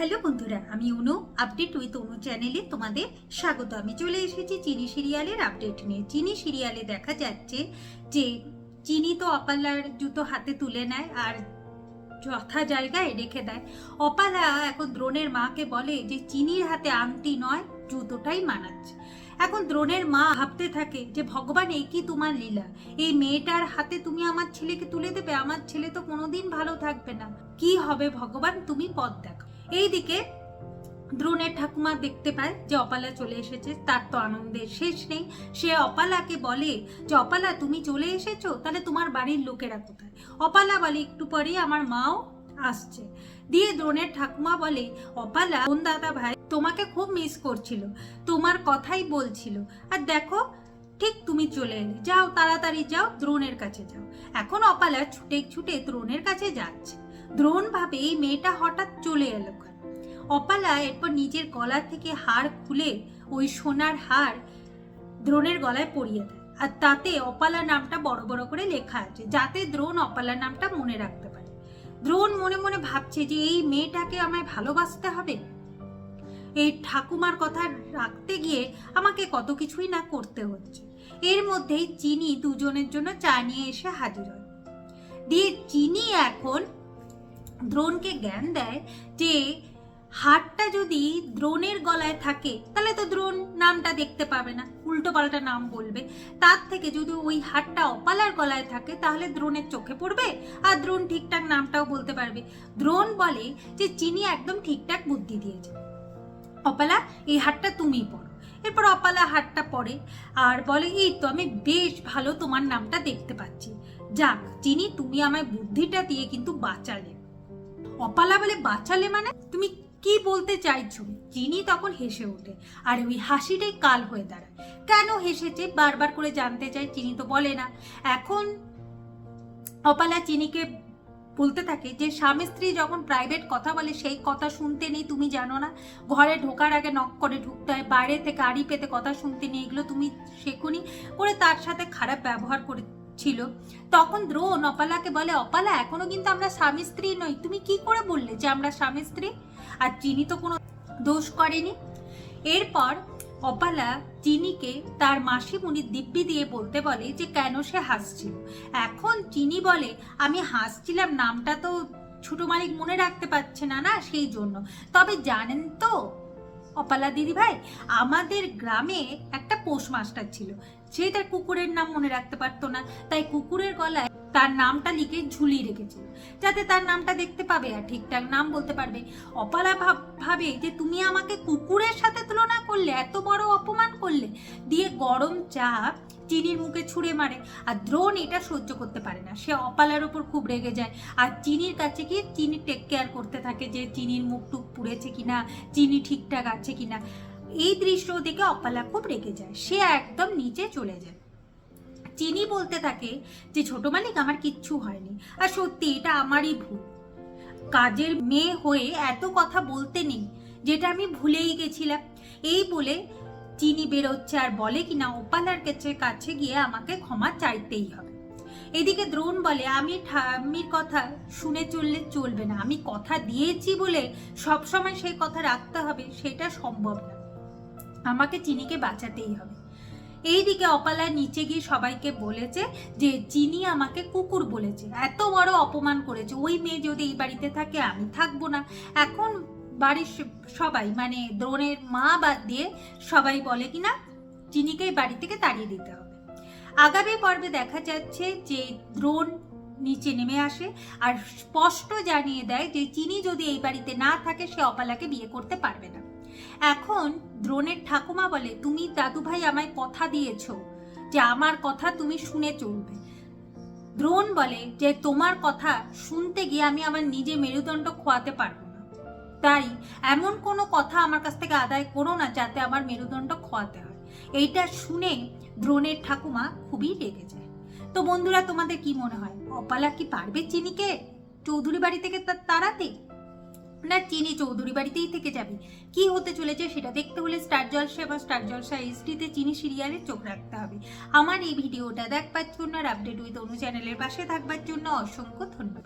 Hello বন্ধুরা, আমি অনু। Update with অনু চ্যানেলে তোমাদের স্বাগত। আমি চলে এসেছি চিনি সিরিয়ালের আপডেট নিয়ে। চিনি সিরিয়ালে দেখা যাচ্ছে যে চিনি তো অপালার জুতো হাতে তুলে নেয় আর যথা জায়গায় রেখে দেয়। অপালা এখন দ্রোণের মাকে বলে যে চিনির হাতে আংটি নয়, জুতোটাই মানাচ্ছে। এখন দ্রোণের মা ভাবতে থাকে যে ভগবান, এই কি তোমার লীলা? এই মেয়েটার হাতে তুমি আমার ছেলেকে তুলে দেবে? আমার ছেলে তো কোনোদিন ভালো থাকবে না। কি হবে ভগবান, তুমি পথ দেখো। এইদিকে দ্রোণের ঠাকুমা দেখতে পায় যে অপালা চলে এসেছে। তার তো আনন্দের শেষ নেই। সে অপালাকে বলে যে অপালা, তুমি চলে এসেছো, তাহলে তোমার বাড়ির লোকেরা কোথায়? অপালা বলে একটু পরেই আমার মাও আসছে। দিয়ে দ্রোণের ঠাকুমা বলে অপালা, কোন দাদা ভাই তোমাকে খুব মিস করছিল, তোমার কথাই বলছিল। আর দেখো ঠিক তুমি চলে এলে, যাও তাড়াতাড়ি যাও, দ্রোণের কাছে যাও। এখন অপালা ছুটে ছুটে দ্রোণের কাছে যাচ্ছে। দ্রোণ ভাবে এই মেয়েটা হঠাৎ চলে এলো। অপালা এরপর নিজের গলা থেকে হার খুলে ওই সোনার হার দ্রোণের গলায় পরিয়ে দেয়। আর তাতে অপালা নামটা বড় বড় করে লেখা আছে, যাতে দ্রোণ অপালা নামটা মনে রাখতে পারে। দ্রোণ মনে মনে ভাবছে যে এই মেয়েটাকে আমায় ভালোবাসতে হবে। এই ঠাকুমার কথা রাখতে গিয়ে আমাকে কত কিছুই না করতে হচ্ছে। এর মধ্যেই চিনি দুজনের জন্য চা নিয়ে এসে হাজির হয়। দিয়ে চিনি এখন দ্রোণকে জ্ঞান দেয় যে হারটা যদি দ্রোণের গলায় থাকে তাহলে তো দ্রোণ নামটা দেখতে পাবে না, উল্টো পাল্টা নাম বলবে। তার থেকে যদি ওই হারটা অপালার গলায় থাকে তাহলে দ্রোণের চোখে পড়বে আর দ্রোণ ঠিকঠাক নামটাও বলতে পারবে। দ্রোণ বলে যে চিনি একদম ঠিকঠাক বুদ্ধি দিয়েছে, অপালা এই হারটা তুমি পড়ো। এরপর অপালা হারটা পড়ে আর বলে এই তো আমি বেশ ভালো তোমার নামটা দেখতে পাচ্ছি। যাক চিনি, তুমি আমায় বুদ্ধিটা দিয়ে কিন্তু বাঁচালে। অপালা বলে বাঁচালে মানে? তুমি কি বলতে চাইছো? চিনি তখন হেসে ওঠে আর ওই হাসিটাই কাল হয়ে দাঁড়ায়। কেন হেসেছে বারবার করে জানতে চায়, চিনি তো বলে না। এখন অপালা চিনিকে বলতে থাকে যে স্বামী স্ত্রী যখন প্রাইভেট কথা বলে সেই কথা শুনতে নেই, তুমি জানো না? ঘরে ঢোকার আগে নক করে ঢুকতে হয়, বাইরে থেকে আড়ি পেতে কথা শুনতে নেই, এগুলো তুমি শেখুনি করে তার সাথে খারাপ ব্যবহার করে ছিল। তখন দ্রোণ অপালাকে বলে অপালা, এখনো কিন্তু আমরা স্বামী স্ত্রী নই। তুমি কি করে বললে যে আমরা স্বামী স্ত্রী? আর চিনি তো কোনো দোষ করেনি। এরপর অপালা চিনিকে তার মাসিমণির দিব্যি দিয়ে বলতে বলে যে কেন সে হাসছিল। এখন চিনি বলে আমি হাসছিলাম, নামটা তো ছোট মালিক মনে রাখতে পারছে না, না সেই জন্য। তবে জানেন তো অপালা দিদি ভাই, আমাদের গ্রামে একটা পোস্ট মাস্টার ছিল, সে তার কুকুরের নাম মনে রাখতে পারতো না, তাই কুকুরের গলায় তার নামটা লিখে ঝুলিয়ে রেখেছিল, যাতে তার নামটা দেখতে পাবে আর ঠিকঠাক নাম বলতে পারবে। অপালা ভাবে যে তুমি আমাকে কুকুরের সাথে তুলনা করলে, এত বড় অপমান করলে। দিয়ে গরম চা চিনির মুখে ছুঁড়ে মারে। আর দ্রোণ এটা সহ্য করতে পারে না, সে অপালার ওপর খুব রেগে যায় আর চিনির কাছে গিয়ে চিনি টেক কেয়ার করতে থাকে যে চিনির মুখ টুক পুড়েছে কিনা, চিনি ঠিকঠাক আছে কিনা। এই দৃশ্য দেখে অপালা খুব রেগে যায়, সে একদম নিচে চলে যায়। চিনি বলতে থাকে যে ছোট মালিক আমার কিচ্ছু হয়নি, আর সত্যি এটা আমারই ভুল। কাজের মেয়ে হয়ে এত কথা বলতে নেই, যেটা আমি ভুলেই গেছিলাম। এই বলে চিনি বেরোচ্ছে আর বলে কিনা অপালার কাছে গিয়ে আমাকে ক্ষমা চাইতেই হবে। এদিকে দ্রোণ বলে আমি ঠাম্মির কথা শুনে চললে চলবে না, আমি কথা দিয়েছি বলে সবসময় সেই কথা রাখতে হবে সেটা সম্ভব না, আমাকে চিনিকে বাঁচাতেই হবে। এইদিকে অপালা নিচে গিয়ে সবাইকে বলেছে যে চিনি আমাকে কুকুর বলেছে, এত বড় অপমান করেছে, ওই মেয়ে যদি এই বাড়িতে থাকে আমি থাকবো না। এখন বাড়ির সবাই মানে দ্রোণের মা বাদ দিয়ে সবাই বলে কিনা চিনিকে এই বাড়ি থেকে তাড়িয়ে দিতে হবে। আগামী পর্বে দেখা যাচ্ছে যে দ্রোণ নিচে নেমে আসে আর স্পষ্ট জানিয়ে দেয় যে চিনি যদি এই বাড়িতে না থাকে সে অপালাকে বিয়ে করতে পারবে না। এখন দ্রোণের ঠাকুমা বলে তুমি দাদু ভাই আমায় কথা দিয়েছো যে আমার কথা তুমি শুনে চলবে। দ্রোণ বলে যে তোমার কথা শুনতে গিয়ে আমি আমার নিজে মেরুদণ্ড খোয়াতে পারবো না, তাই এমন কোনো কথা আমার কাছ থেকে আদায় করো না যাতে আমার মেরুদণ্ড খোয়াতে হয়। এইটা শুনে দ্রোণের ঠাকুমা খুবই রেগে যায়। তো বন্ধুরা, তোমাদের কি মনে হয়, অপালা কি পারবে চিনিকে চৌধুরী বাড়ি থেকে তাড়াতে, না চিনি চৌধুরী বাড়িতেই থেকে যাবে? কি হতে চলেছে সেটা দেখতে হলে স্টার জলসা এবং স্টার জলসা এইচডিতে চিনি সিরিয়ালে চোখ রাখতে হবে। আমার এই ভিডিওটা দেখবার জন্য আর আপডেট উইথ অনু চ্যানেলের পাশে থাকবার জন্য অসংখ্য ধন্যবাদ।